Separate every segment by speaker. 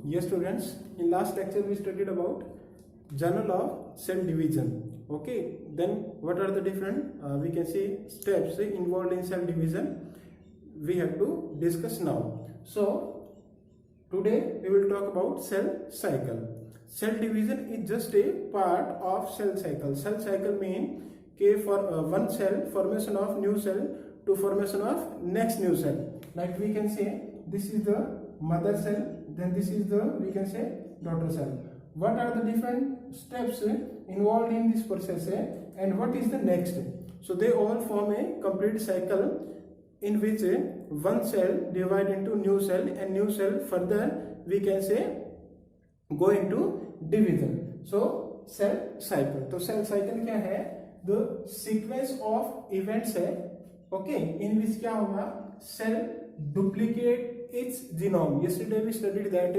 Speaker 1: Yes students, in last lecture we studied about journal of cell division. Okay, then what are the different we can see steps involved in cell division we have to discuss now. So today we will talk about cell cycle. Cell division is just a part of cell cycle. Cell cycle mean for one cell, formation of new cell to formation of next new cell. Like we can say this is the mother cell, then this is the we can say daughter cell. What are the different steps involved in this process and what is the next? So they all form a complete cycle in which one cell divide into new cell and new cell further we can say go into division. So cell cycle. तो cell cycle क्या है? The sequence of events है, okay, in which क्या होगा? Cell duplicate its genome. Yesterday we studied that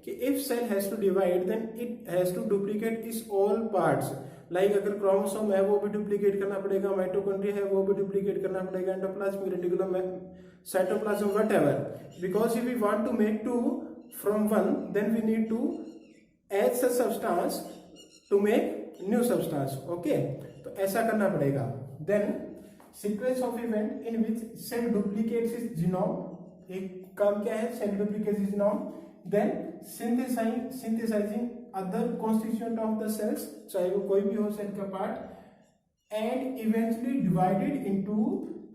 Speaker 1: कि if cell has to divide then it has to duplicate its all parts. Like अगर chromosome है वो भी डुप्लीकेट करना पड़ेगा, माइटोकॉन्ड्रिया है वो भी डुप्लीकेट करना पड़ेगा, endoplasmic reticulum, cytoplasm, whatever. Because if we want to make two from one, then we need to add such substance to make new substance. Okay, तो ऐसा करना पड़ेगा. Then sequence of event in which cell duplicates its genome. एक काम क्या है? Cell duplicates its genome. Then synthesizing other constituent of the cells, चाहे वो कोई भी हो सेल का part, and eventually divided into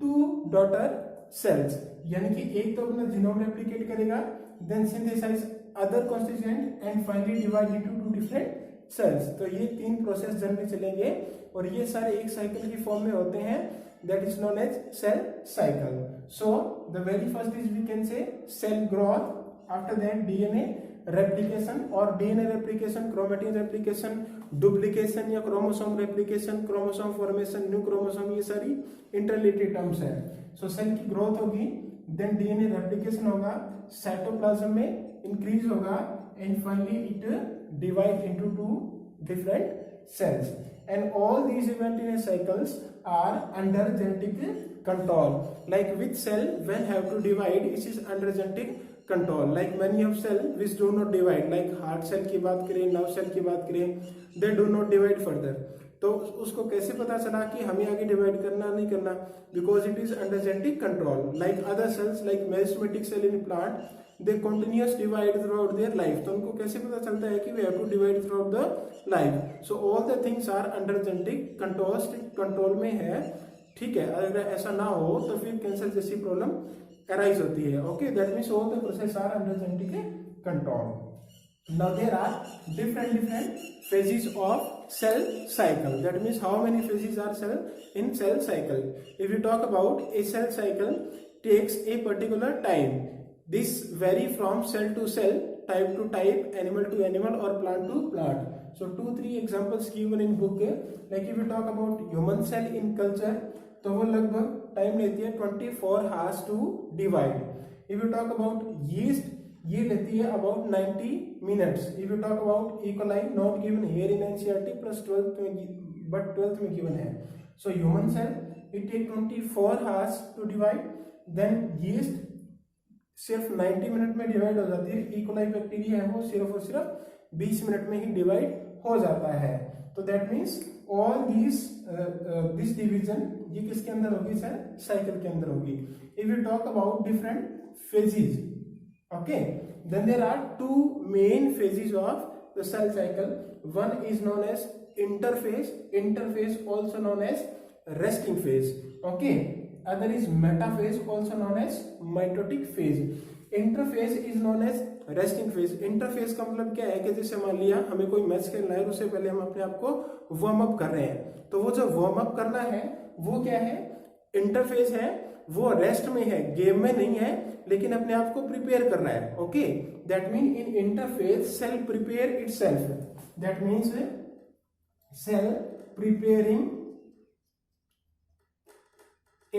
Speaker 1: two daughter cells. यानी कि एक तो अपना जीनोम रेप्लिकेट करेगा, then synthesize other constituent and finally divide into two different cells. तो ये तीन प्रोसेस जनरली चलेंगे और ये सारे एक साइकिल की फॉर्म में होते हैं. That is known as cell cycle. So the very first is we can say cell growth. After that DNA replication or DNA replication, chromatin replication, duplication या chromosome replication, chromosome formation, new chromosome, ये सारी interrelated terms है. So cell की growth होगी, then DNA replication होगा, cytoplasm में increase होगा and finally it divide into two different cells. And all these events in a cycles are under genetic control. Like which cell when have to divide, it is under genetic control. Like many of cell which do not divide, like heart cell की बात करें, nerve cell की बात करें, they do not divide further. तो उसको कैसे पता चला कि हमें आगे डिवाइड करना नहीं करना? Because it is under genetic control. Like other cells, like meristematic cell in plant, they continuous divide throughout their life. तो उनको कैसे पता चलता है कि we have to divide throughout the life? So all the things are under genetic control, strict control में है. ठीक है, अगर ऐसा ना हो तो फिर कैंसर जैसी प्रॉब्लम arise होती है. Okay, that means all the process are under genetic control. Now there are different phases of cell cycle. That means how many phases are cell in cell cycle? If you talk about a cell cycle takes a particular time. This vary from cell to cell, type to type, animal to animal or plant to plant. So 2-3 examples given in book. Like if you talk about human cell in culture, तो वो लगभग time लेती है 24 hours to divide. If you talk about yeast, ये लेती है about 90 minutes. If you talk about E. coli, not given here in NCERT plus 12th में, but 12th में given है. So human cell it take 24 hours to divide. Then yeast सिर्फ 90 minute में divide हो जाती है. E. coli बैक्टीरिया है वो सिर्फ और सिर्फ 20 मिनट में ही डिवाइड हो जाता है. तो that means all this division ये किसके अंदर होगी? सर साइकिल के अंदर होगी. If you talk about different phases, okay, then there are two main phases of the cell cycle. One is known as interphase also known as resting phase. Okay, other is metaphase also known as mitotic phase. Interphase is known as resting phase. Interphase का मतलब क्या है कि जैसे मान लिया हमें कोई मैच खेलना है, उससे पहले हम अपने आप को वार्म अप कर रहे हैं, तो वो जो वार्म अप करना है वो क्या है? इंटरफेज है. वो रेस्ट में है, गेम में नहीं है, लेकिन अपने आप को प्रिपेयर कर रहा है. Okay, that mean in interphase cell prepare itself. That means cell preparing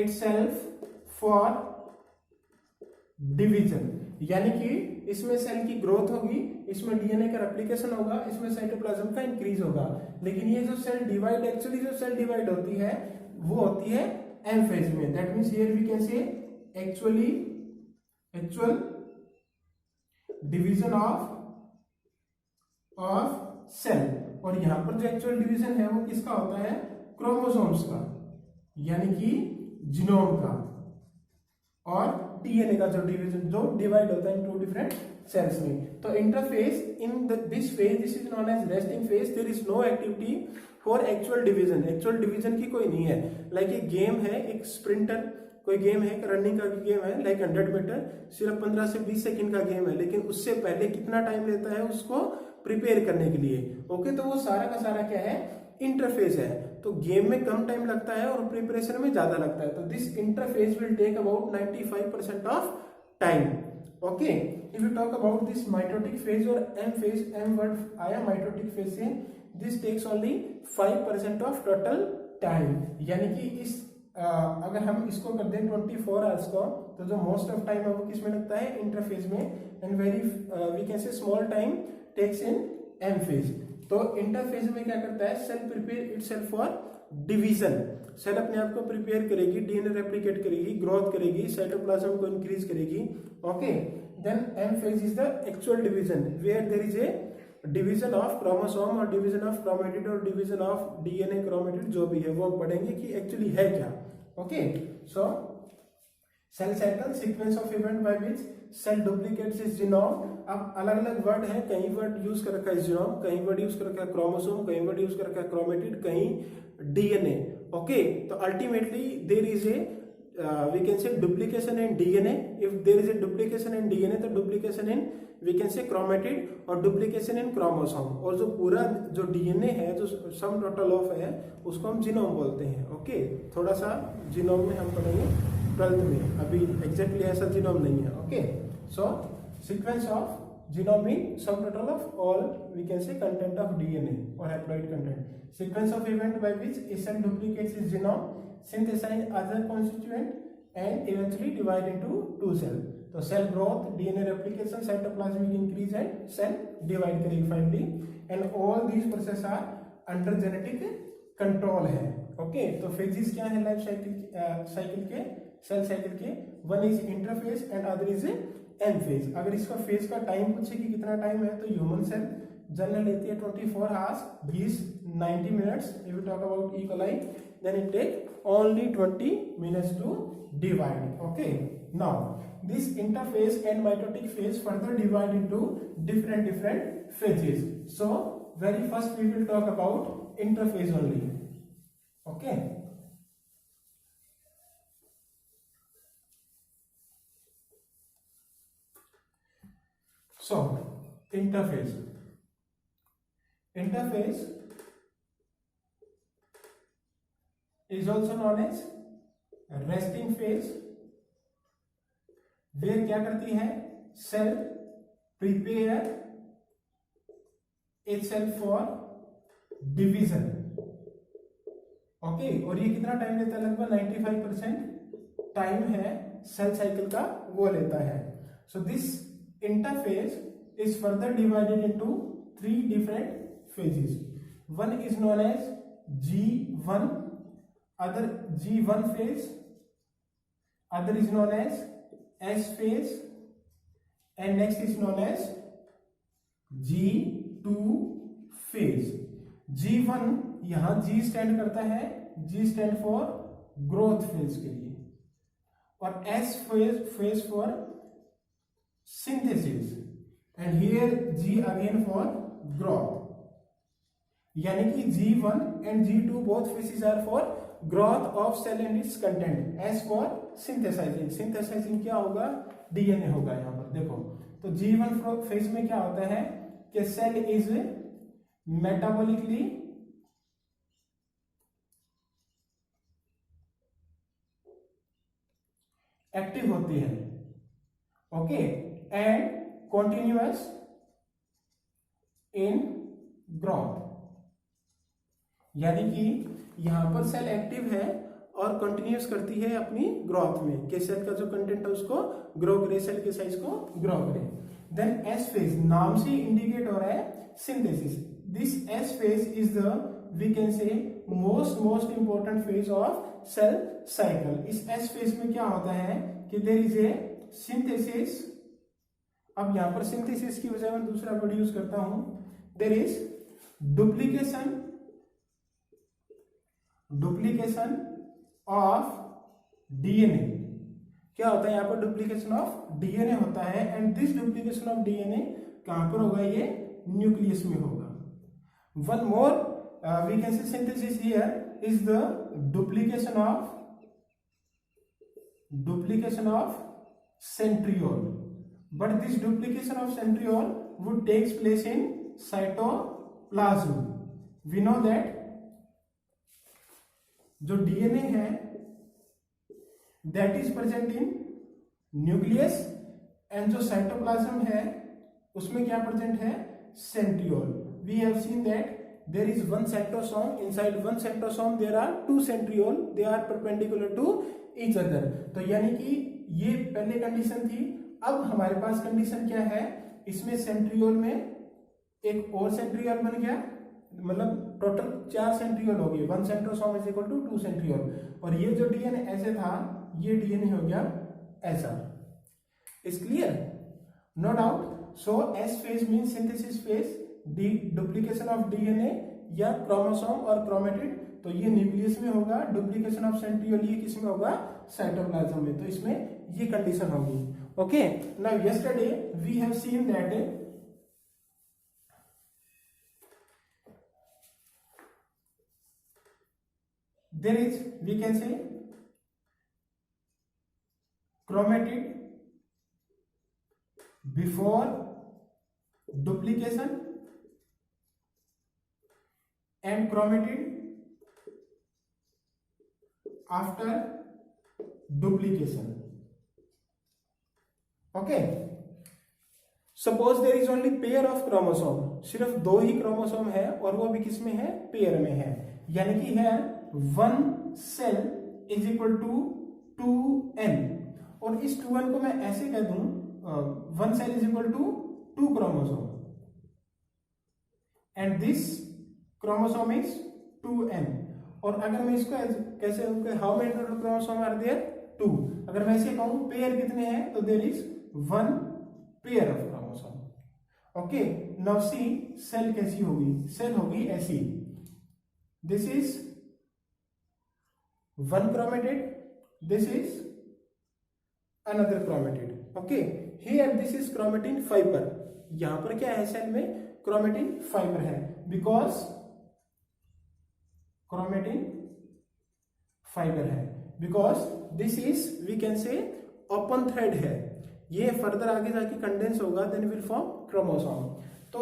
Speaker 1: itself for division. यानी कि इसमें सेल की ग्रोथ होगी, इसमें डीएनए का रेप्लिकेशन होगा, इसमें साइटोप्लाज्म का इंक्रीज होगा. लेकिन ये जो सेल डिवाइड, एक्चुअली जो सेल डिवाइड होती है वो होती है एम फेज में. That means here we can say actual division of of cell, और यहाँ पर जो एक्चुअल डिवीजन है वो किसका होता है, क्रोमोसोम्स का, यानी कि जीनोम का, और डीएनए का जो डिवीजन, जो डिवाइड होता है इन टू डिफरेंट सेल्स में। तो interface in this phase, this is known as resting phase, there is no activity for actual division, actual division की कोई नहीं है। लाइक एक गेम है, एक स्प्रिंटर कोई गेम है, एक रनिंग का गेम है, लाइक 100 मीटर, सिर्फ 15 से 20 सेकंड का गेम है, लेकिन उससे पहले कितना टाइम लेता है उसको प्रिपेयर करने के लिए। ओके, तो वो सारा का सारा क्या है, इंटरफेस है। तो गेम में कम टाइम लगता है और प्रिपरेशन में ज्यादा लगता है, तो this interface will take about 95% of time. Okay, if you talk about this mitotic phase और एम फेज, एम वर्ड आया माइटोटिक फेज से, this takes only 5% of total time, यानी कि इस अगर हम इसको कर दें 24 आवर्स को, तो जो मोस्ट ऑफ टाइम है वो किस में लगता है, इंटरफेज में, and very we can say small time takes in M phase. तो इंटरफेज में क्या करता है, cell prepare itself for division, cell अपने आप को प्रिपेयर करेगी, डीएनए रेप्लिकेट करेगी, ग्रोथ करेगी, साइटोप्लाज्म को इंक्रीज करेगी। Okay, then M phase is the actual division, where there is a division of chromosome और डिवीजन ऑफ क्रोमेटिड और डिवीजन ऑफ डीएनए क्रोमेटिड, जो भी है वो पढ़ेंगे कि एक्चुअली है क्या। Okay, so cell cycle, sequence of event by which cell duplicates its genome. अब अलग अलग वर्ड है, कहीं वर्ड यूज कर रखा है जीनोम, कहीं वर्ड यूज कर रखा है क्रोमोसोम, कहीं वर्ड यूज कर रखा है क्रोमेटिड, कहीं डीएनए। ओके, तो ultimately there is a we can say duplication in DNA. If there is a duplication in DNA, तो duplication in we can say chromatid और duplication in chromosome, और जो पूरा जो DNA है, जो सम टोटल ऑफ है, उसको हम जीनोम बोलते हैं। ओके, थोड़ा सा जीनोम में हम पढ़ेंगे 12th में, अभी एग्जैक्टली ऐसा जीनोम नहीं है। Okay, so sequence of genome means sum total of all we can say content of DNA or haploid content. Sequence of event by which a cell duplicates its genome, synthesize other constituent and eventually divide into two cells. तो cell growth, DNA replication, cytoplasmic increase and cell divide करेगी finally, and all these process are under genetic control है। Okay, तो phases क्या है life cycle के, cell cycle के, one is interphase and other is M phase. अगर इसका phase का टाइम पूछे कि कितना टाइम है, तो ह्यूमन सेल जनरल लेती है 24 hours 90 minutes. If you talk about E coli, then it take only 20 minutes to divide. Okay, now this interphase and mitotic phase further divide into different phases. So very first we will talk about interphase only. Okay, so interphase is also known as resting phase, where क्या करती है, cell prepare itself for division। Okay, और ये कितना time लेता है, लगभग 95% time है सेल साइकिल का वो लेता है। So this interphase is further divided into 3 different phases. One is known as G1, other G1 phase, other is known as S phase, and next is known as G2 phase. G1 यहां G stand करता है, G stand for growth phase के लिए, और S phase for synthesis, and here G again for growth, यानी कि G1 and G2 both phases are for growth of cell and its content, S for synthesizing क्या होगा, DNA होगा यहाँ पर देखो। तो G1 फेज में क्या होता है कि सेल इज मेटाबॉलिकली एक्टिव होती है। Okay, and continuous in growth, यानी कि यहां पर सेल एक्टिव है और कंटिन्यूस करती है अपनी ग्रोथ में, कि सेल का जो कंटेंट है उसको ग्रो करे, सेल के साइज को ग्रो करे। देन एस फेज, नाम से इंडिकेट हो रहा है synthesis. This S phase is the we can say most important phase of cell cycle. इस एस फेज में क्या होता है कि देयर इज ए सिंथेसिस। अब यहां पर सिंथेसिस की वजह मैं दूसरा वर्ड यूज करता हूं, there is duplication of DNA. क्या होता है यहाँ पर? डुप्लीकेशन ऑफ डीएनए होता है, and this duplication of DNA कहां पर होगा? ये न्यूक्लियस में होगा। One more we can say synthesis here is the duplication of centriole, but this duplication of centriole would takes place in cytoplasm. We know that जो DNA है that is present in nucleus, and जो cytoplasm है उसमें क्या present है? Centriole. We have seen that there is one cytosome. Inside one cytosome there are two centriole. They are perpendicular to each other. तो यानी कि ये पहले कंडीशन थी. अब हमारे पास कंडीशन क्या है? इसमें सेंट्रियोल में एक और सेंट्रियोल बन गया, मतलब टोटल 4 सेंट्रियोल हो गए. 1 centrosome is equal to 2 centriole. और ये जो डीएनए ऐसे था, ये डीएनए हो गया ऐसा. Is clear? No doubt. So S phase mean synthesis phase, duplication of DNA या क्रोमोसोम और क्रोमेटिड. तो ये न्यूक्लियस में होगा. डुप्लीकेशन ऑफ सेंट्रियोल ये किस में होगा? साइटोप्लाज्म में. तो इसमें ये कंडीशन होगी. Okay. Now yesterday we have seen that there is, we can say, chromatid before duplication and chromatid after duplication. Okay. Suppose there is only pair of chromosome. सिर्फ 2 ही क्रोमोसोम है और वो भी किसमें है? पेयर में है. यानी कि है 1 cell is equal to 2n. और इस 2n को मैं ऐसे कह दूं, 1 cell is equal to 2 chromosome and this chromosome is 2n. और अगर मैं इसको कैसे, how many total chromosome are there? 2. अगर मैं ऐसे कहूं पेयर कितने हैं, तो there is 1 pair of chromosome. Okay. Now see cell कैसी होगी? सेल होगी ऐसी. This is 1 chromatid, this is another chromatid. Okay, here this is chromatin fiber. यहां पर क्या है? सेल में chromatin fiber है, because chromatin fiber है, because this is, we can say, open thread है. ये फर्दर आगे जाके कंडेंस होगा, then will form chromosome. तो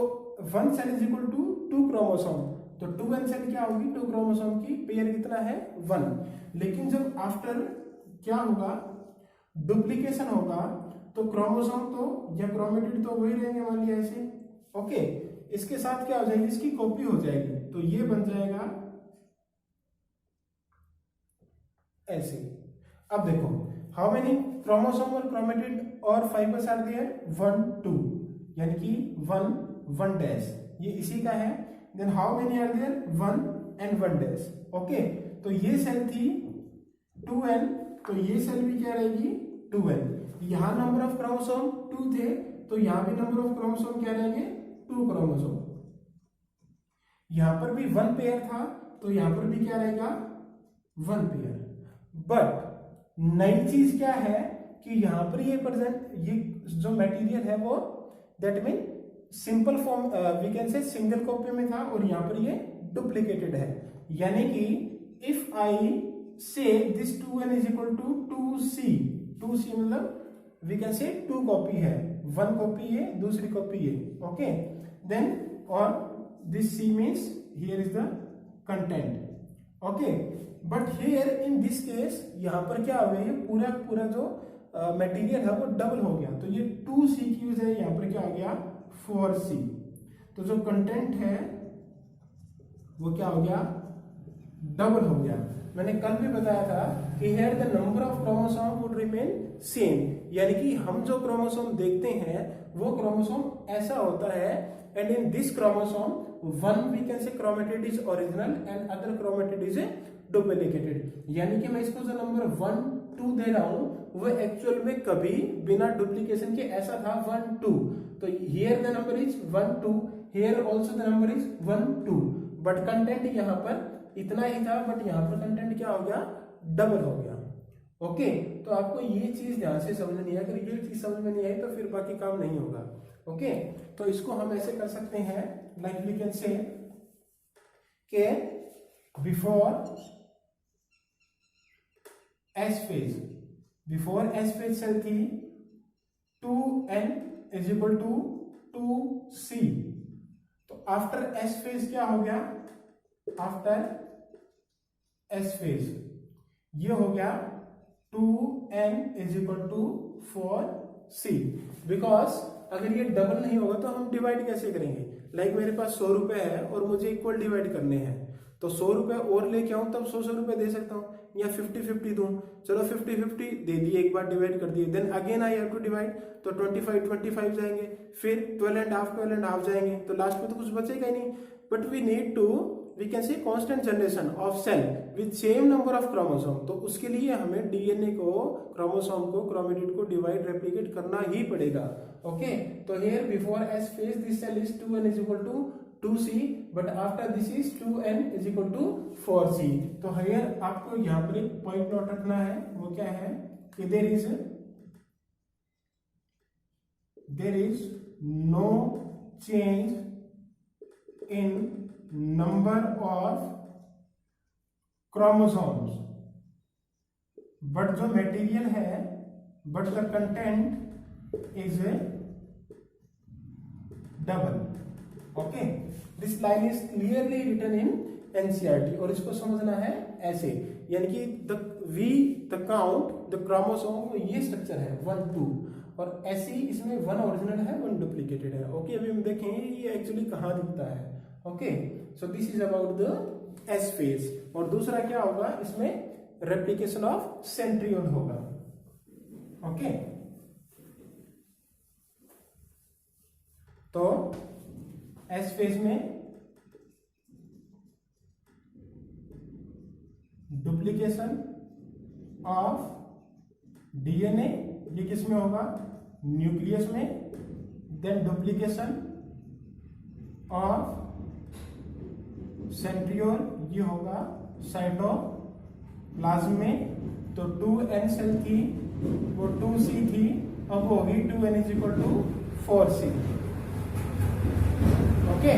Speaker 1: 1 cell is equal to 2 chromosome. तो 2n सेल क्या होगी? 2 क्रोमोसोम की. पेयर कितना है? 1. लेकिन जब आफ्टर क्या होगा? डुप्लीकेशन होगा, तो क्रोमोसोम तो या क्रोमेटिड तो वही रहेंगे, मान लिया ऐसे. ओके. इसके साथ क्या हो जाएगी? इसकी कॉपी हो जाएगी. तो ये बन जाएगा ऐसे. अब देखो, हाउ मेनी क्रोमोसोम और क्रोमेटिड और फाइबर्स आर देयर? 1 2, यानी कि 1 डैश. ये इसी का है. Then how many are there? 1 and 1 dash. Okay. तो ये सेल थी 2n, तो ये सेल भी क्या रहेगी? 2n. यहां नंबर ऑफ क्रोमोसोम 2 थे, तो यहां भी नंबर ऑफ क्रोमोसोम क्या रहेंगे? 2 क्रोमोसोम. यहां पर भी 1 पेयर था, तो यहां पर भी क्या रहेगा? 1 पेयर. बट नई चीज क्या है कि यहां पर ये प्रेजेंट, ये जो मटेरियल है वो, that mean simple form, we can say single copy में था, और यहां पर ये डुप्लीकेटेड है. यानी कि इफ आई से this 2n is equal to 2c, 2c मतलब वी कैन से 2 कॉपी है. 1 कॉपी ये, दूसरी कॉपी ये. ओके. देन और this c means here is the content. Okay. But here in this case यहां पर क्या हो गया? ये पूरा जो मटेरियल है वो डबल हो गया. तो ये 2c की वजह यहां पर क्या हो गया? 4c. तो जो कंटेंट है वो क्या हो गया? डबल हो गया. मैंने कल भी बताया था कि here the number of chromosome would remain same. यानी कि हम जो क्रोमोसोम देखते हैं वो क्रोमोसोम ऐसा होता है, and in this chromosome 1 we can say chromatid is original and other chromatid is duplicated. यानी कि मैं इसको जो नंबर 1 2 दे रहा हूं वो एक्चुअल में कभी बिना डुप्लीकेशन के ऐसा था 1 2. तो here the number is 1 2 here also the number is 1 2, but content यहाँ पर इतना ही था, बट यहाँ पर कंटेंट क्या हो गया, डबल हो गया। ओके, तो आपको ये चीज ध्यान से समझनी है, अगर ये चीज समझ में नहीं आई तो फिर बाकी काम नहीं होगा। ओके, तो इसको हम ऐसे कर सकते हैं, लाइक वी कैन से के before S phase, before S phase cell थी 2n is equal to 2c, तो आफ्टर एस फेज क्या हो गया, आफ्टर एस फेज ये हो गया 2n is equal to 4c, because अगर ये डबल नहीं होगा तो हम डिवाइड कैसे करेंगे, लाइक मेरे पास 100 रुपए है और मुझे इक्वल डिवाइड करने हैं, तो 100 रुपए और लेके आऊं तब 100 रुपए दे सकता हूं, या 50-50 दूं, चलो 50-50 दे दिए, एक बार डिवाइड कर दिए, then again I have to divide, तो 25-25 जाएंगे, फिर 12.5 जाएंगे, तो लास्ट में तो कुछ बचेगा ही नहीं, but we need to we can see constant generation of cell with same number of chromosome, तो उसके लिए हमें डीएनए को, क्रोमोसोम को, क्रोमेटिड को डिवाइड रेप्लिकेट करना ही पड़ेगा। ओके, तो here before S phase this cell is 2n is equal to 2c, but after this is 2n is equal to 4c। तो हियर आपको यहाँ पर एक पॉइंट नोट रखना है, वो क्या है कि there is no change in number of chromosomes, but जो मटेरियल है, but the content is double. Okay, this line is clearly written in NCERT, और इसको समझना है ऐसे, यानी कि द काउंट द क्रोमोसोम, ये स्ट्रक्चर है 1 2, और ऐसे ही इसमें 1 ओरिजिनल है 1 डुप्लीकेटेड है। ओके, अभी हम देखेंगे ये एक्चुअली कहाँ दिखता है। Okay, so this is about the S phase, और दूसरा क्या होगा, इसमें रेप्लिकेशन ऑफ सेंट्रियोल होगा। ओके, तो एस फेज में डुप्लीकेशन ऑफ डीएनए, ये किस में होगा, न्यूक्लियस में, देन डुप्लीकेशन ऑफ सेंट्रियोल, ये होगा साइटोप्लाज्म में, तो 2n सेल थी वो 2c थी, अब वो होगी 2n is equal to 4c। Okay,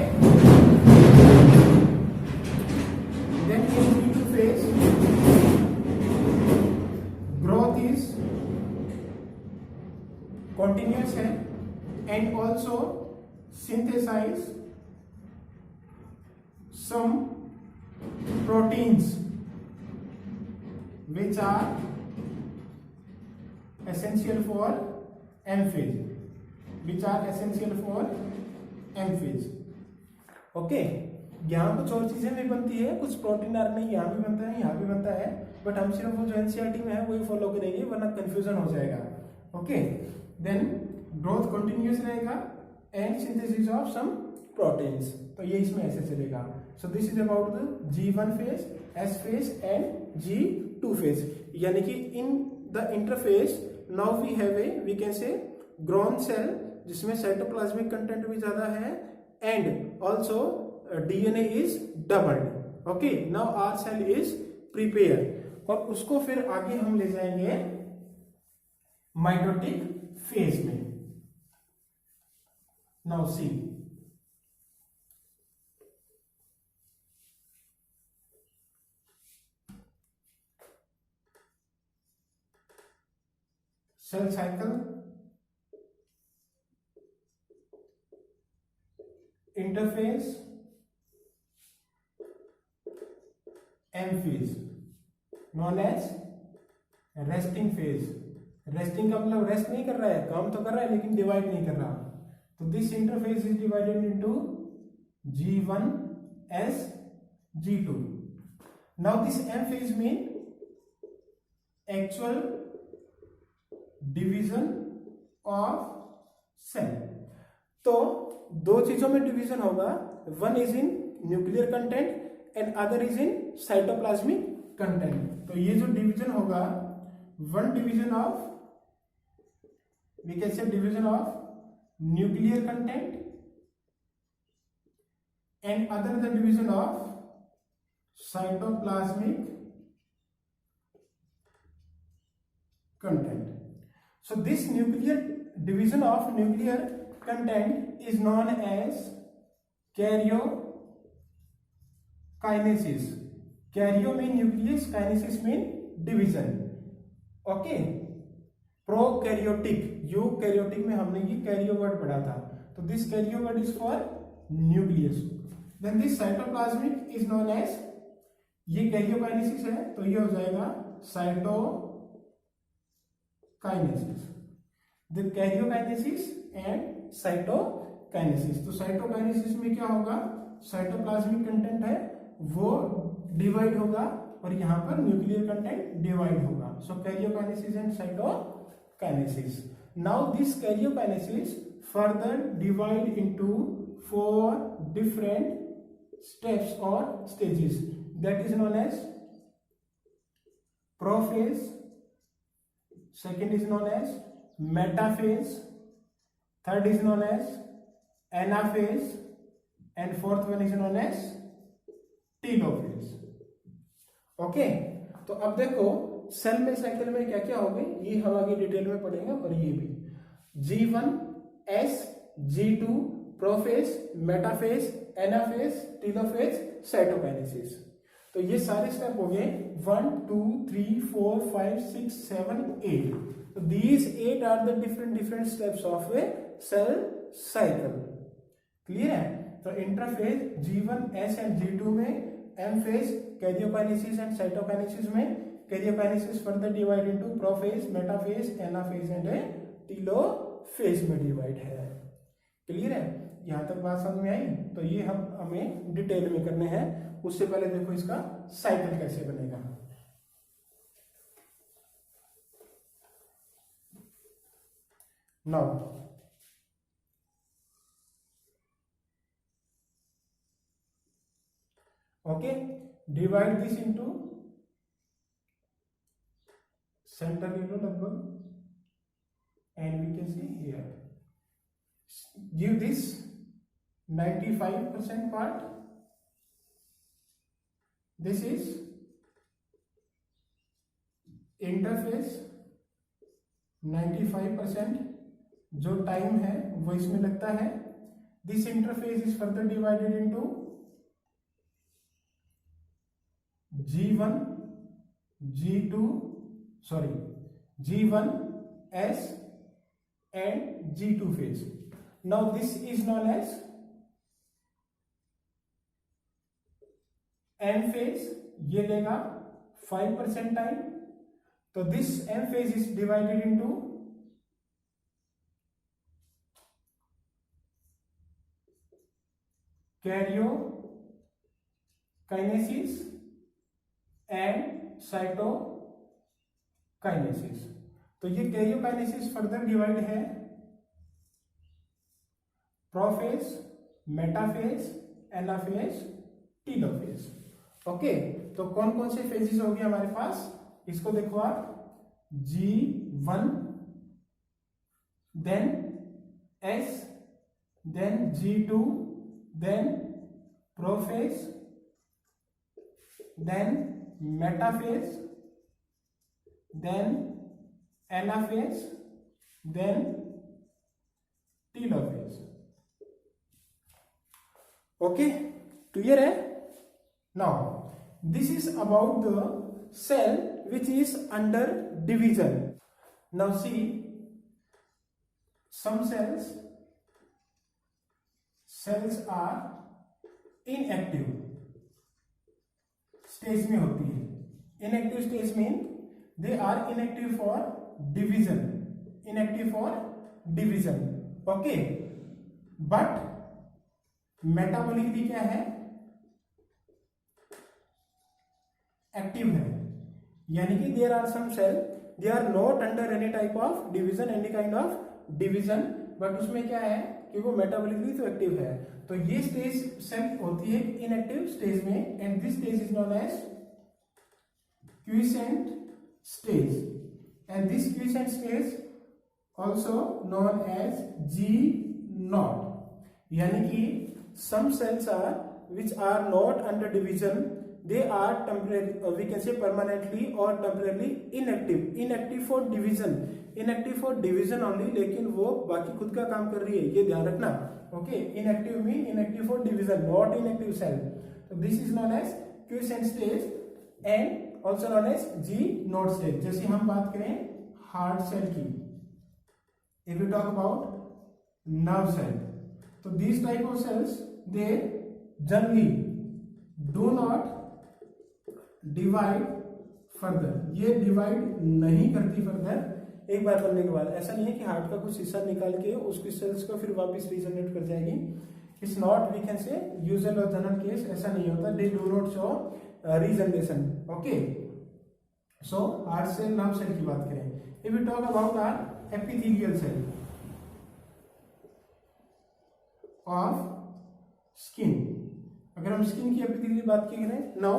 Speaker 1: then in G2 phase growth is continuous है, and also synthesize some proteins which are essential for M phase, which are essential for M phase। Okay, यहाँ कुछ और चीजें भी बनती है, कुछ protein RNA यहाँ भी बनता है, यहाँ भी बनता है, बट हम सिर्फ वो जो एनसीईआरटी में है वही फॉलो करेंगे, वरना कंफ्यूजन हो जाएगा। ओके, देन ग्रोथ कंटिन्यूअस रहेगा and synthesis of some proteins, तो ये इसमें ऐसे चलेगा। So this is about the G1 phase, S phase and G2 phase, यानी कि in the interphase now we have a, we can say grown cell जिसमें cytoplasmic content भी ज्यादा है, and also DNA is doubled. Okay, now our cell is prepare, और उसको फिर आगे हम ले जाएंगे माइटोटिक फेज में। Now see, cell cycle, interphase, M phase, known as resting phase. Resting का मतलब रेस्ट नहीं कर रहा है, काम तो कर रहा है लेकिन डिवाइड नहीं कर रहा, तो this interphase is divided into G1 S G2। Now this M phase में एक्चुअल डिवीजन ऑफ सेल, तो दो चीजों में डिवीजन होगा, one is in nuclear content and other is in cytoplasmic content. तो ये जो डिवीजन होगा, one division of, we can say division of nuclear content and other the division of cytoplasmic content. So this nuclear division of nuclear content is known as karyokinesis. Karyo mean nucleus, kinesis mean division. ओके, prokaryotic, eukaryotic में हमने ये karyo word पढ़ा था, तो this karyo word is for nucleus. Then this cytoplasmic is known as, ये karyokinesis है तो ये हो जाएगा cytokinesis. The karyokinesis and cytokinesis. तो साइटोकाइनेसिस में क्या होगा, साइटोप्लाज्मिक कंटेंट है वो डिवाइड होगा और यहाँ पर न्यूक्लियर कंटेंट डिवाइड होगा. So karyokinesis and cytokinesis. Now this karyokinesis further divide into 4 different steps or stages, that is known as prophase, second is known as metaphase, third is known as anaphase, and fourth one is known as telophase. Okay, तो अब देखो cell में cycle में क्या क्या हो गए, ये हम आगे डिटेल में पढ़ेंगे. और ये भी G1, S, G2, prophase, metaphase, anaphase, telophase, cytokinesis. तो ये सारे स्टेप हो गए 1 2 3 4 5 6 7 8. तो these 8 are the different steps of a cell cycle. Clear है. तो interphase G1, S and G2 में, M phase karyokinesis and cytokinesis में, karyokinesis further divide into prophase, metaphase, anaphase and telophase में डिवाइड है. Clear है. यहां तक बात समझ में आई. तो ये हमें डिटेल में करने हैं. उससे पहले देखो इसका साइकिल कैसे बनेगा. Now okay, divide this into center ले लो लगभग, and we can see here. Give this 95% part. This is interface. 95% जो टाइम है वो इसमें लगता है. This interface is further divided into G1, G2, G1, S and G2 phase. Now this is known as M phase. ये लेगा 5% time. तो this M phase is divided into karyokinesis and cytokinesis. तो ये karyokinesis फर्दर डिवाइड है prophase, metaphase, anaphase, telophase. Okay, तो कौन कौन से फेजेस हो गए हमारे पास, इसको देखो आप. G1, then S, then G2, then prophase, then metaphase, then anaphase, then telophase. Okay, clear है. Now this is about the cell which is under division. Now see some cells are inactive stage में होती है. Inactive stage mean they are inactive for division. Okay, but metabolically क्या है, active है. यानी कि there are some cell they are not under any type of division, any kind of division, but उसमें क्या है कि वो मेटाबॉलिकली तो एक्टिव है. तो ये स्टेज सेल होती है इनएक्टिव स्टेज में, and this stage is known as quiescent stage, and this quiescent stage also known as G0. यानी कि some cells are which are not under division, they are temporary, we can say permanently or temporarily inactive for division only, लेकिन वो बाकी खुद का काम कर रही है, ये ध्यान रखना. Okay, inactive mean inactive for division, not inactive cell. So this is known as quiescent stage and also known as G naught stage. जैसे हम बात करें हार्ट सेल की, if we talk about nerve cell, so these type of cells they generally do not divide further, ये divide नहीं करती further एक बार बनने के बाद. ऐसा नहीं है कि हार्ट का कुछ हिस्सा निकाल के उसकी सेल्स को फिर वापस रीजनरेट कर जाएगी. It's not, we can say usual और जनरल केस, ऐसा नहीं होता. They do not show regeneration. Okay, so heart cell nerve cell की बात करें, if we talk about our epithelial cell of skin, अगर हम स्किन की एपिथेलियल की बात करें, now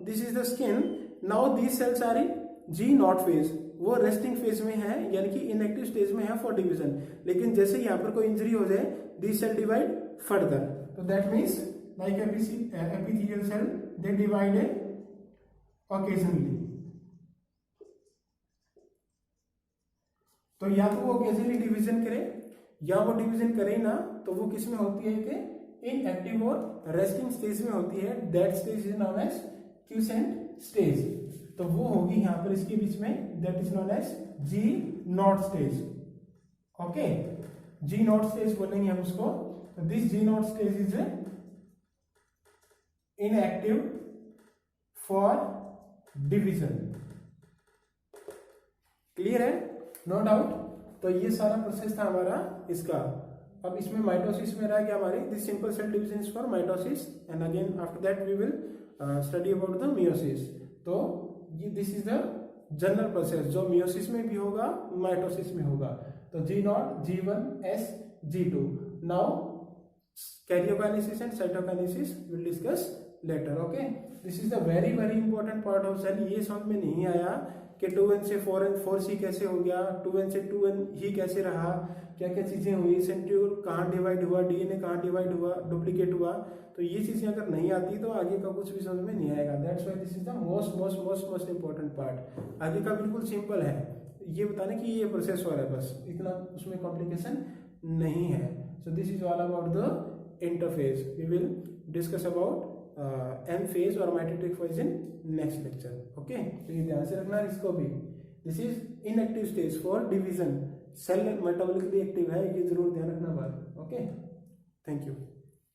Speaker 1: this is the skin, now these cells are in G naught phase, वो रेस्टिंग फेज में है, यानी कि इनएक्टिव स्टेज में है फॉर डिवीजन. लेकिन जैसे यहाँ पर कोई इंजरी हो जाए, दिस सेल डिवाइड फर्दर. तो that means like epithelial cell they divide occasionally. तो या तो वो ओकेजनली डिवीजन करे, या वो डिवीजन करे ना, तो वो किस में होती है कि इनएक्टिव और रेस्टिंग स्टेज में होती है. That stage is known as quiescent stage. तो वो होगी यहां पर इसके बीच में, that is known as G naught stage. Okay, G naught stage बोलेंगे हम उसको. This G naught stage is inactive for division. Clear है, नो डाउट. तो ये सारा प्रोसेस था हमारा इसका. अब इसमें माइटोसिस में रहा क्या हमारे, this simple cell division is for mitosis, and again after that we will study about the meiosis. तो ये this is the general process, जो मियोसिस में भी होगा, माइटोसिस में होगा. तो G naught, G1, S, G2. Now karyokinesis and cytokinesis will discuss later. Okay, this is the very very important part of cell. ये समझ में नहीं आया कि 2n से 4n, 4c कैसे हो गया, 2n से 2n ही कैसे रहा, क्या क्या चीजें हुई, सेंट्रियोल कहाँ डिवाइड हुआ, डीएनए कहाँ डिवाइड हुआ, डुप्लीकेट हुआ. तो ये चीजें अगर नहीं आती तो आगे का कुछ भी समझ में नहीं आएगा. That's why this is the most most most most important part. आगे का बिल्कुल सिंपल है, ये बताने कि ये प्रोसेस हो रहा है, बस इतना उसमें कॉम्प्लिकेशन नहीं है. So this is all about the interphase. We will discuss about M phase और mitotic phase in next lecture. Okay, तो ये ध्यान से रखना इसको भी. This is inactive stage for division. Cell metabolically active है, ये जरूर ध्यान रखना बात. Okay, thank you.